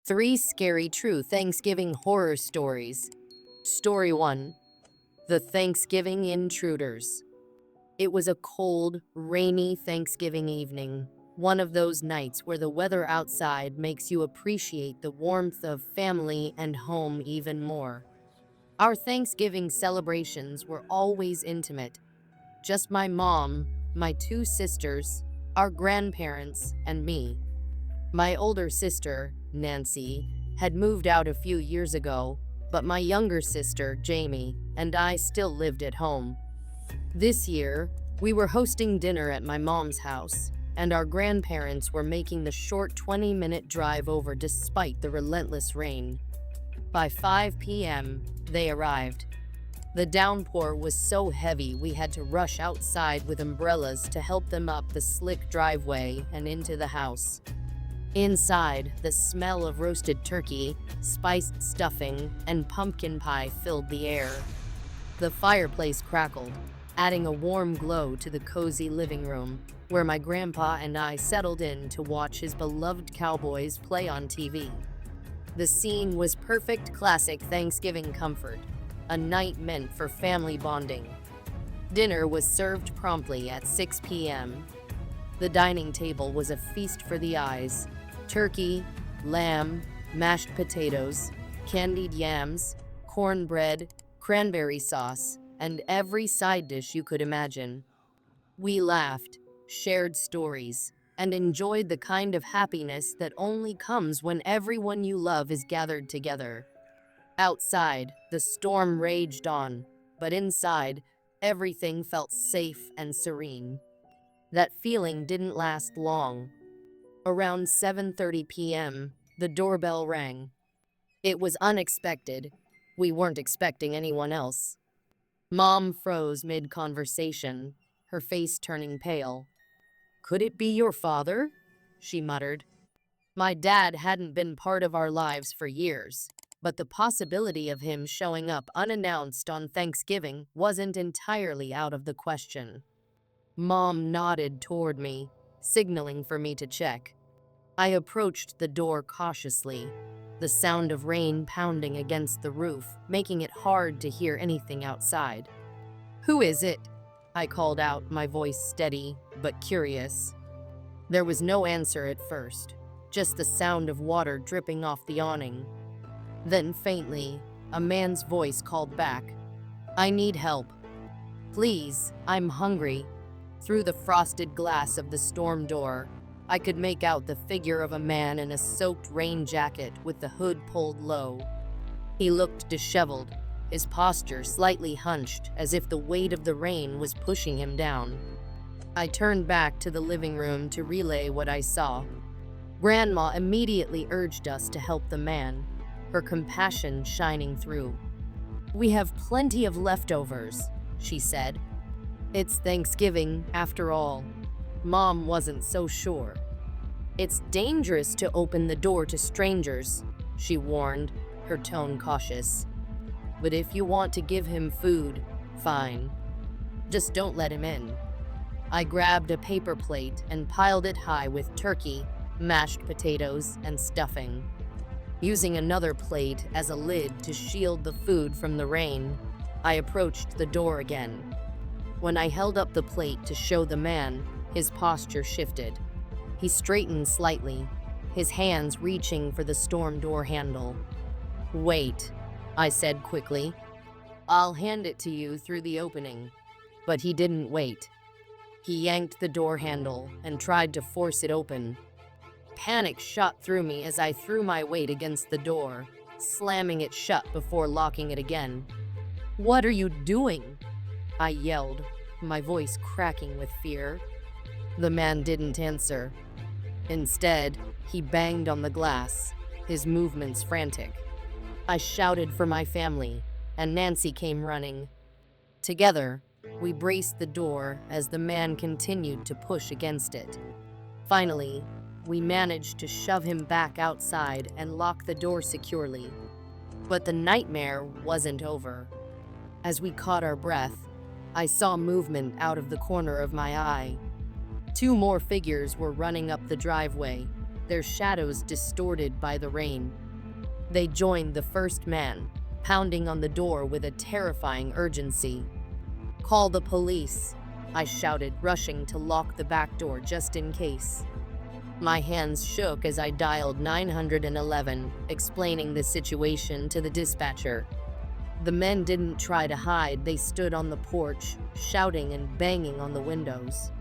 Three scary true Thanksgiving horror stories. Story 1. The Thanksgiving Intruders. It was a cold, rainy Thanksgiving evening. One of those nights where the weather outside makes you appreciate the warmth of family and home even more. Our Thanksgiving celebrations were always intimate. Just my mom, my two sisters, our grandparents, and me. My older sister, Nancy, had moved out a few years ago, but my younger sister, Jamie, and I still lived at home. This year, we were hosting dinner at my mom's house, and our grandparents were making the short 20-minute drive over despite the relentless rain. By 5 p.m., they arrived. The downpour was so heavy we had to rush outside with umbrellas to help them up the slick driveway and into the house. Inside, the smell of roasted turkey, spiced stuffing, and pumpkin pie filled the air. The fireplace crackled, adding a warm glow to the cozy living room, where my grandpa and I settled in to watch his beloved Cowboys play on TV. The scene was perfect classic Thanksgiving comfort, a night meant for family bonding. Dinner was served promptly at 6 p.m. The dining table was a feast for the eyes. Turkey, lamb, mashed potatoes, candied yams, cornbread, cranberry sauce, and every side dish you could imagine. We laughed, shared stories, and enjoyed the kind of happiness that only comes when everyone you love is gathered together. Outside, the storm raged on, but inside, everything felt safe and serene. That feeling didn't last long. Around 7:30 p.m., the doorbell rang. It was unexpected. We weren't expecting anyone else. Mom froze mid-conversation, her face turning pale. "Could it be your father?" she muttered. My dad hadn't been part of our lives for years, but the possibility of him showing up unannounced on Thanksgiving wasn't entirely out of the question. Mom nodded toward me, signaling for me to check. I approached the door cautiously, the sound of rain pounding against the roof, making it hard to hear anything outside. "Who is it?" I called out, my voice steady but curious. There was no answer at first, just the sound of water dripping off the awning. Then faintly, a man's voice called back, "I need help. Please, I'm hungry." Through the frosted glass of the storm door, I could make out the figure of a man in a soaked rain jacket with the hood pulled low. He looked disheveled, his posture slightly hunched as if the weight of the rain was pushing him down. I turned back to the living room to relay what I saw. Grandma immediately urged us to help the man, her compassion shining through. "We have plenty of leftovers," she said. "It's Thanksgiving, after all." Mom wasn't so sure. "It's dangerous to open the door to strangers," she warned, her tone cautious. "But if you want to give him food, fine. Just don't let him in." I grabbed a paper plate and piled it high with turkey, mashed potatoes, and stuffing. Using another plate as a lid to shield the food from the rain, I approached the door again. When I held up the plate to show the man, his posture shifted. He straightened slightly, his hands reaching for the storm door handle. "Wait," I said quickly. "I'll hand it to you through the opening." But he didn't wait. He yanked the door handle and tried to force it open. Panic shot through me as I threw my weight against the door, slamming it shut before locking it again. "What are you doing?" I yelled, my voice cracking with fear. The man didn't answer. Instead, he banged on the glass, his movements frantic. I shouted for my family, and Nancy came running. Together, we braced the door as the man continued to push against it. Finally, we managed to shove him back outside and lock the door securely. But the nightmare wasn't over. As we caught our breath, I saw movement out of the corner of my eye. Two more figures were running up the driveway, their shadows distorted by the rain. They joined the first man, pounding on the door with a terrifying urgency. "Call the police," I shouted, rushing to lock the back door just in case. My hands shook as I dialed 911, explaining the situation to the dispatcher. The men didn't try to hide, they stood on the porch, shouting and banging on the windows.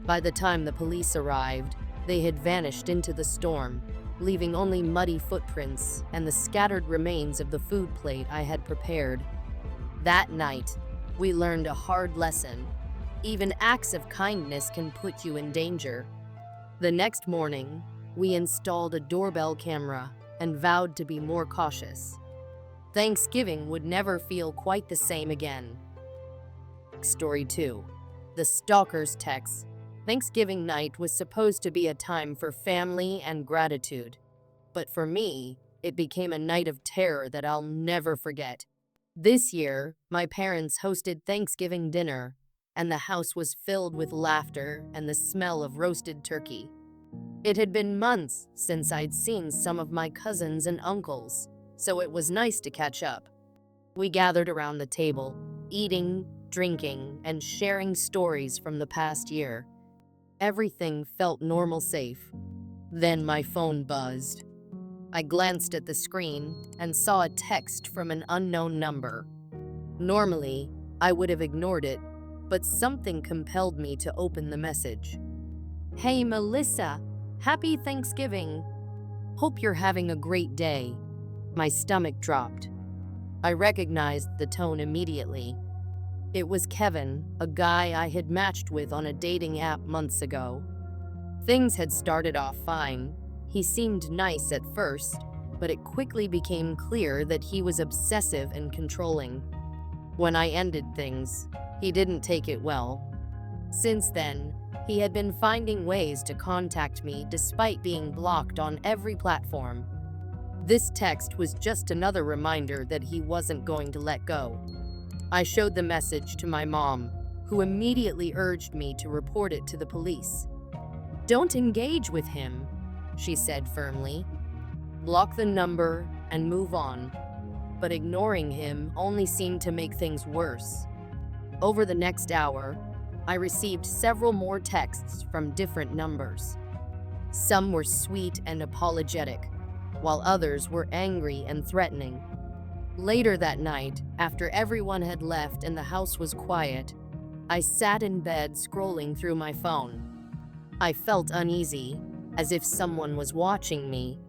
By the time the police arrived, they had vanished into the storm, leaving only muddy footprints and the scattered remains of the food plate I had prepared. That night, we learned a hard lesson. Even acts of kindness can put you in danger. The next morning, we installed a doorbell camera and vowed to be more cautious. Thanksgiving would never feel quite the same again. Story 2. The Stalker's Text. Thanksgiving night was supposed to be a time for family and gratitude. But for me, it became a night of terror that I'll never forget. This year, my parents hosted Thanksgiving dinner, and the house was filled with laughter and the smell of roasted turkey. It had been months since I'd seen some of my cousins and uncles, so it was nice to catch up. We gathered around the table, eating, drinking, and sharing stories from the past year. Everything felt normal safe. Then my phone buzzed. I glanced at the screen and saw a text from an unknown number. Normally, I would have ignored it, but something compelled me to open the message. "Hey Melissa, happy Thanksgiving. Hope you're having a great day." My stomach dropped. I recognized the tone immediately. It was Kevin, a guy I had matched with on a dating app months ago. Things had started off fine. He seemed nice at first, but it quickly became clear that he was obsessive and controlling. When I ended things, he didn't take it well. Since then, he had been finding ways to contact me despite being blocked on every platform. This text was just another reminder that he wasn't going to let go. I showed the message to my mom, who immediately urged me to report it to the police. "Don't engage with him," she said firmly. "Block the number and move on." But ignoring him only seemed to make things worse. Over the next hour, I received several more texts from different numbers. Some were sweet and apologetic, while others were angry and threatening. Later that night, after everyone had left and the house was quiet, I sat in bed scrolling through my phone. I felt uneasy, as if someone was watching me.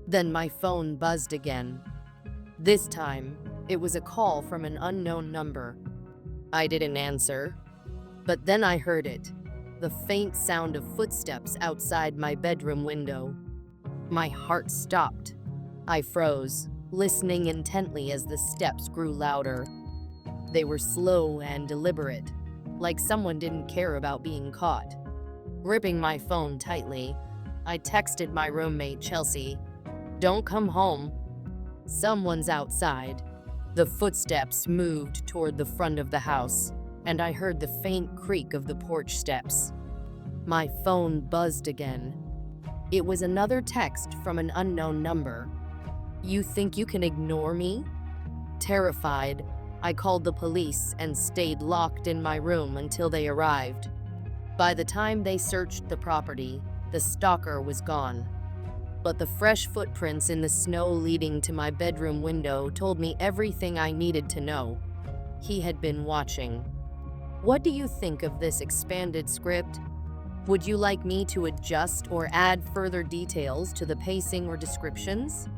Then my phone buzzed again. This time, it was a call from an unknown number. I didn't answer, but then I heard it, the faint sound of footsteps outside my bedroom window. My heart stopped. I froze, listening intently as the steps grew louder. They were slow and deliberate, like someone didn't care about being caught. Gripping my phone tightly, I texted my roommate Chelsea, "Don't come home. Someone's outside." The footsteps moved toward the front of the house, and I heard the faint creak of the porch steps. My phone buzzed again. It was another text from an unknown number. "You think you can ignore me?" Terrified, I called the police and stayed locked in my room until they arrived. By the time they searched the property, the stalker was gone. But the fresh footprints in the snow leading to my bedroom window told me everything I needed to know. He had been watching. What do you think of this expanded script? Would you like me to adjust or add further details to the pacing or descriptions?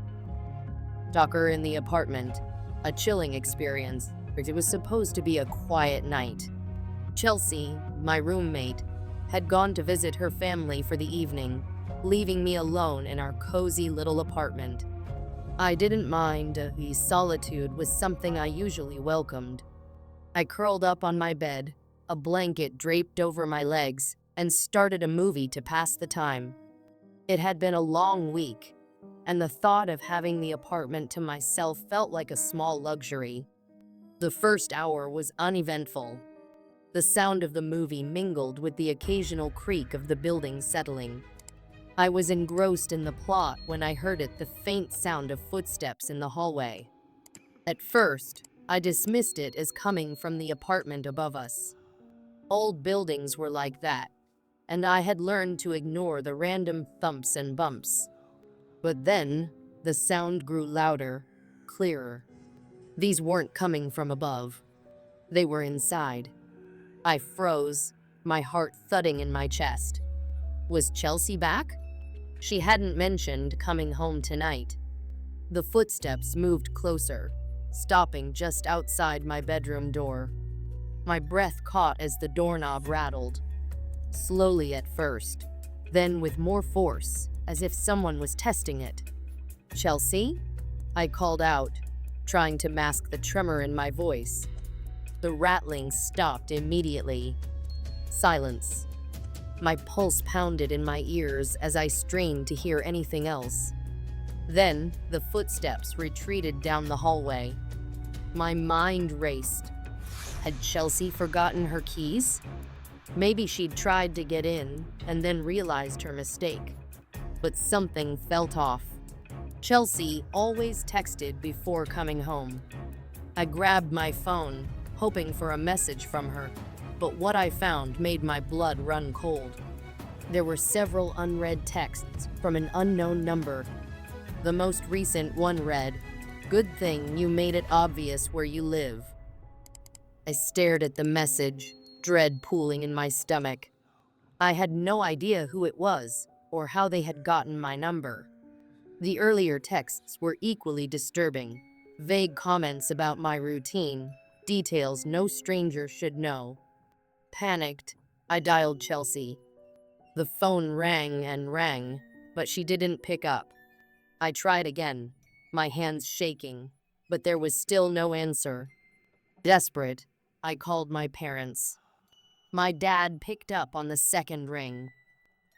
Stalker in the apartment. A chilling experience, because it was supposed to be a quiet night. Chelsea, my roommate, had gone to visit her family for the evening, leaving me alone in our cozy little apartment. I didn't mind. The solitude was something I usually welcomed. I curled up on my bed, a blanket draped over my legs, and started a movie to pass the time. It had been a long week, and the thought of having the apartment to myself felt like a small luxury. The first hour was uneventful. The sound of the movie mingled with the occasional creak of the building settling. I was engrossed in the plot when I heard the faint sound of footsteps in the hallway. At first, I dismissed it as coming from the apartment above us. Old buildings were like that, and I had learned to ignore the random thumps and bumps. But then, the sound grew louder, clearer. These weren't coming from above. They were inside. I froze, my heart thudding in my chest. Was Chelsea back? She hadn't mentioned coming home tonight. The footsteps moved closer, stopping just outside my bedroom door. My breath caught as the doorknob rattled. Slowly at first, then with more force, as if someone was testing it. "Chelsea?" I called out, trying to mask the tremor in my voice. The rattling stopped immediately. Silence. My pulse pounded in my ears as I strained to hear anything else. Then, the footsteps retreated down the hallway. My mind raced. Had Chelsea forgotten her keys? Maybe she'd tried to get in and then realized her mistake. But something felt off. Chelsea always texted before coming home. I grabbed my phone, hoping for a message from her, but what I found made my blood run cold. There were several unread texts from an unknown number. The most recent one read, "Good thing you made it obvious where you live." I stared at the message, dread pooling in my stomach. I had no idea who it was or how they had gotten my number. The earlier texts were equally disturbing. Vague comments about my routine, details no stranger should know. Panicked, I dialed Chelsea. The phone rang and rang, but she didn't pick up. I tried again, my hands shaking, but there was still no answer. Desperate, I called my parents. My dad picked up on the second ring.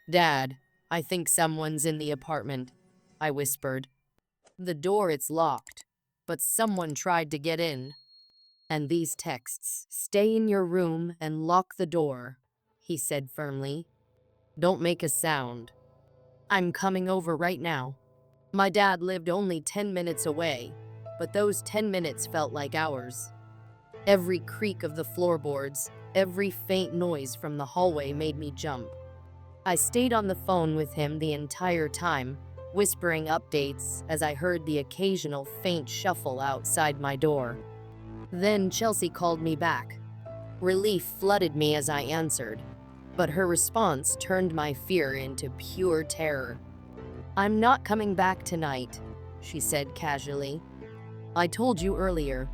"Dad, I think someone's in the apartment," I whispered. "The door, it's locked, but someone tried to get in." "And these texts, stay in your room and lock the door," he said firmly. "Don't make a sound." "I'm coming over right now." My dad lived only 10 minutes away, but those 10 minutes felt like hours. Every creak of the floorboards, every faint noise from the hallway made me jump. I stayed on the phone with him the entire time, whispering updates as I heard the occasional faint shuffle outside my door. Then Chelsea called me back. Relief flooded me as I answered, but her response turned my fear into pure terror. "I'm not coming back tonight," she said casually. "I told you earlier."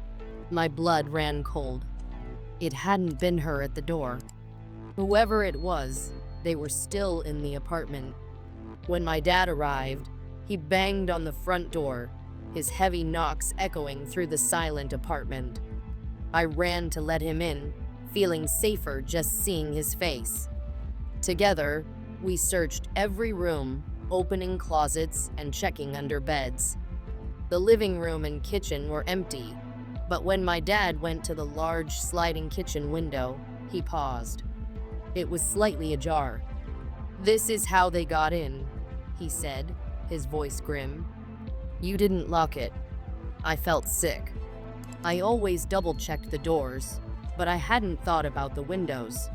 My blood ran cold. It hadn't been her at the door. Whoever it was, they were still in the apartment. When my dad arrived, he banged on the front door, his heavy knocks echoing through the silent apartment. I ran to let him in, feeling safer just seeing his face. Together, we searched every room, opening closets and checking under beds. The living room and kitchen were empty, but when my dad went to the large sliding kitchen window, he paused. It was slightly ajar. "This is how they got in," he said, his voice grim. "You didn't lock it." I felt sick. I always double-checked the doors, but I hadn't thought about the windows.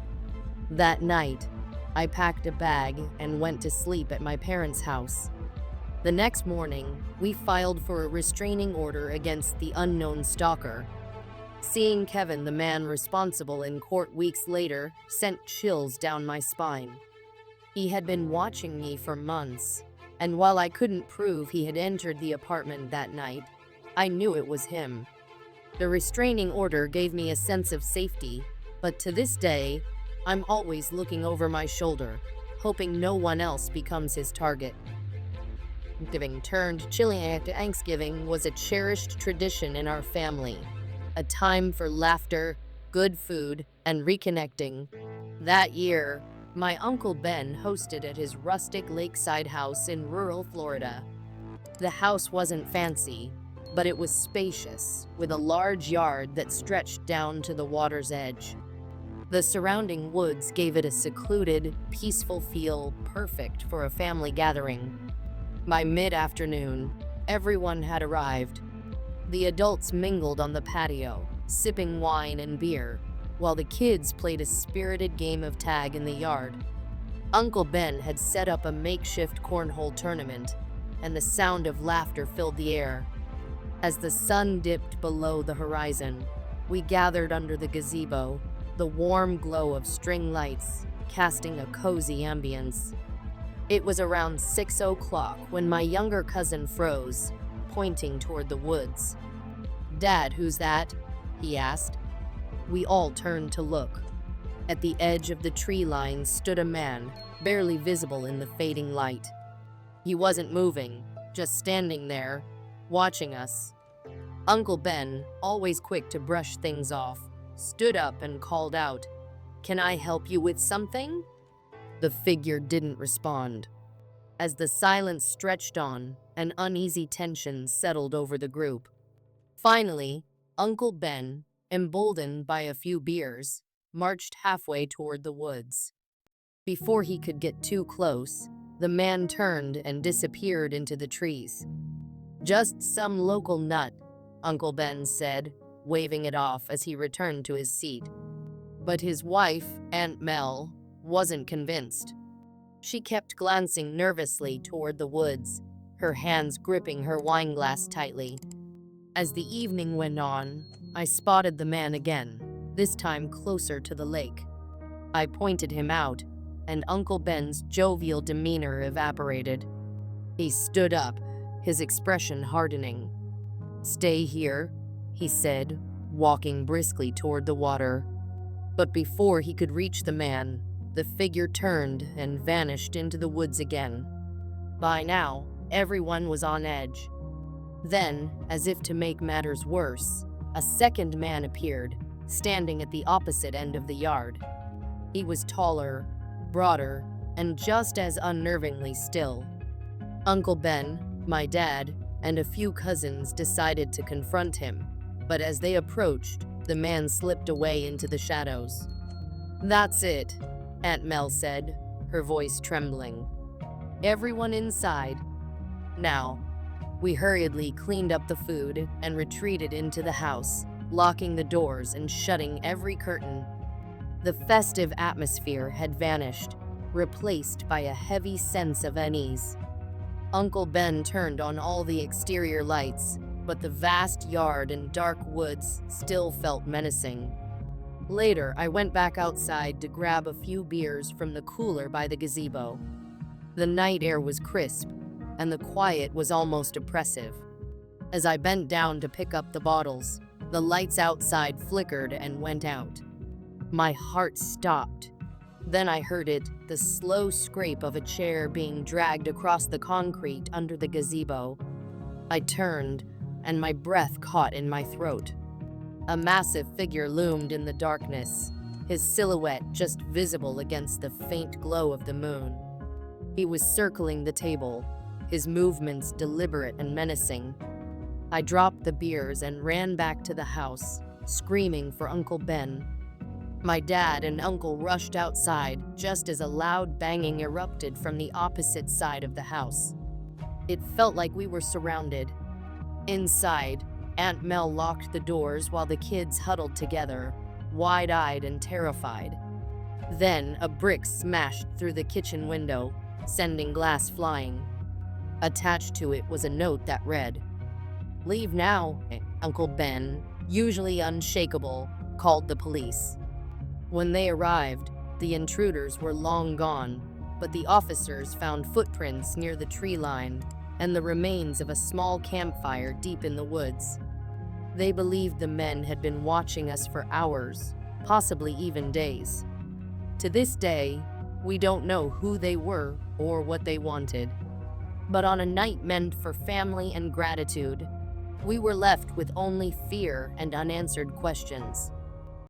That night, I packed a bag and went to sleep at my parents' house. The next morning, we filed for a restraining order against the unknown stalker. Seeing Kevin, the man responsible, in court weeks later, sent chills down my spine. He had been watching me for months, and while I couldn't prove he had entered the apartment that night, I knew it was him. The restraining order gave me a sense of safety, but to this day, I'm always looking over my shoulder, hoping no one else becomes his target. Thanksgiving turned chilling after Thanksgiving was a cherished tradition in our family, a time for laughter, good food, and reconnecting. That year, my Uncle Ben hosted at his rustic lakeside house in rural Florida. The house wasn't fancy, but it was spacious, with a large yard that stretched down to the water's edge. The surrounding woods gave it a secluded, peaceful feel perfect for a family gathering. By mid-afternoon, everyone had arrived. The adults mingled on the patio, sipping wine and beer, while the kids played a spirited game of tag in the yard. Uncle Ben had set up a makeshift cornhole tournament, and the sound of laughter filled the air. As the sun dipped below the horizon, we gathered under the gazebo, the warm glow of string lights casting a cozy ambience. It was around 6 o'clock when my younger cousin froze, pointing toward the woods. "Dad, who's that?" he asked. We all turned to look. At the edge of the tree line stood a man, barely visible in the fading light. He wasn't moving, just standing there, watching us. Uncle Ben, always quick to brush things off, stood up and called out, "Can I help you with something?" The figure didn't respond. As the silence stretched on, an uneasy tension settled over the group. Finally, Uncle Ben, emboldened by a few beers, marched halfway toward the woods. Before he could get too close, the man turned and disappeared into the trees. "Just some local nut," Uncle Ben said, waving it off as he returned to his seat. But his wife, Aunt Mel, wasn't convinced. She kept glancing nervously toward the woods, her hands gripping her wineglass tightly. As the evening went on, I spotted the man again, this time closer to the lake. I pointed him out, and Uncle Ben's jovial demeanor evaporated. He stood up, his expression hardening. "Stay here," he said, walking briskly toward the water. But before he could reach the man, the figure turned and vanished into the woods again. By now, everyone was on edge. Then, as if to make matters worse, a second man appeared, standing at the opposite end of the yard. He was taller, broader, and just as unnervingly still. Uncle Ben, my dad, and a few cousins decided to confront him, but as they approached, the man slipped away into the shadows. "That's it," Aunt Mel said, her voice trembling. "Everyone inside." Now, we hurriedly cleaned up the food and retreated into the house, locking the doors and shutting every curtain. The festive atmosphere had vanished, replaced by a heavy sense of unease. Uncle Ben turned on all the exterior lights, but the vast yard and dark woods still felt menacing. Later, I went back outside to grab a few beers from the cooler by the gazebo. The night air was crisp, and the quiet was almost oppressive. As I bent down to pick up the bottles, the lights outside flickered and went out. My heart stopped. Then I heard it, the slow scrape of a chair being dragged across the concrete under the gazebo. I turned, and my breath caught in my throat. A massive figure loomed in the darkness, his silhouette just visible against the faint glow of the moon. He was circling the table, his movements deliberate and menacing. I dropped the beers and ran back to the house, screaming for Uncle Ben. My dad and uncle rushed outside just as a loud banging erupted from the opposite side of the house. It felt like we were surrounded. Inside, Aunt Mel locked the doors while the kids huddled together, wide-eyed and terrified. Then a brick smashed through the kitchen window, sending glass flying. Attached to it was a note that read, "Leave now." Uncle Ben, usually unshakable, called the police. When they arrived, the intruders were long gone, but the officers found footprints near the tree line and the remains of a small campfire deep in the woods. They believed the men had been watching us for hours, possibly even days. To this day, we don't know who they were or what they wanted. But on a night meant for family and gratitude, we were left with only fear and unanswered questions.